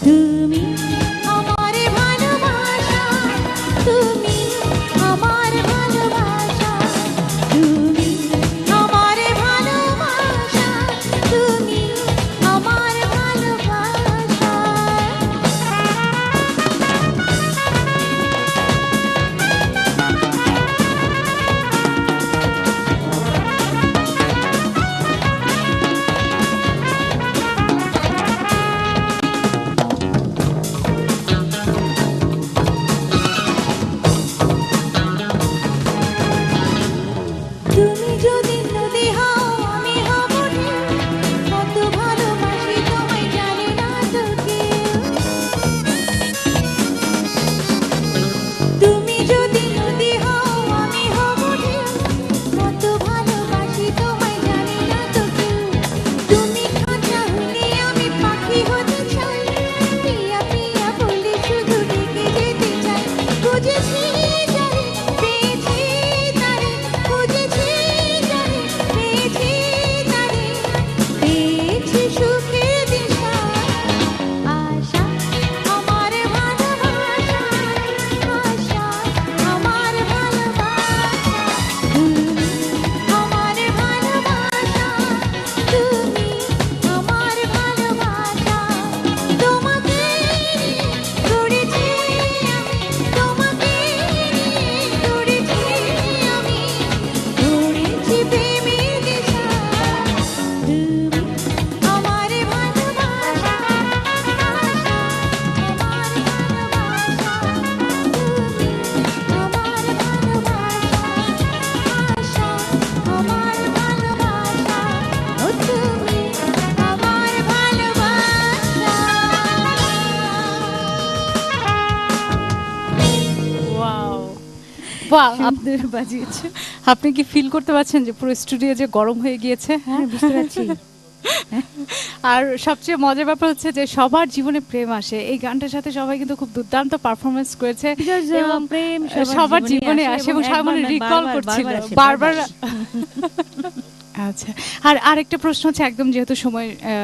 তুমি আমার ভালোবাসা, তুমি আমার ভালোবাসা, তুমি আমার ভালোবাসা, তুমি আমার ভালোবাসা। তুমি যদি নদী হও আমি হব ঢেউ, কত ভালোবাসি তোমায় জানে না তো কেউ। তুমি যদি নদী হও আমি হব ঢেউ, কত ভালোবাসি তোমায় জানে না তো কেউ। তুমি খাঁচা হলে আমি পাখি হতে চাই, পিয়া পিয়া বলে শুধু ডেকে যেতে চাই। বুঝেছি যারে পেয়েছি তারে, বুঝেছি যারে পেয়েছি তারে, পেয়েছি সুখের দিশা। আশা আমার ভালোবাসা, আশা আমার ভালোবাসা, তুমি আমার ভালোবাসা, তুমি আমার ভালোবাসা। তোমাকে নিয়ে গড়েছি আমি, তোমাকে নিয়ে গড়েছি আমি, গড়েছি প্রেমের দিশা। তুমি আমার ভালোবাসা, আশা আমার ভালোবাসা, তুমি আমার ভালোবাসা, আশা আমার ভালোবাসা, ও তুমি আমার ভালোবাসা। ওয়াও, বাহ! আপনার বাজিয়েছে। আপনি কি ফিল করতে পারছেন যে পুরো স্টুডিও যে গরম হয়ে গিয়েছে? হ্যাঁ, বুঝতে পারছি। আর সবচেয়ে মজার ব্যাপার হচ্ছে যে সবার জীবনে প্রেম আসে। এই গানটার সাথে সবাই কিন্তু খুব দুর্দান্ত পারফরমেন্স করেছে Because, এবং প্রেম সবার জীবনে আসে এবং সবাই মানে রিকল করছিল বারবার। আসে। আচ্ছা, আর আরেকটা প্রশ্ন হচ্ছে একদম যেহেতু সময়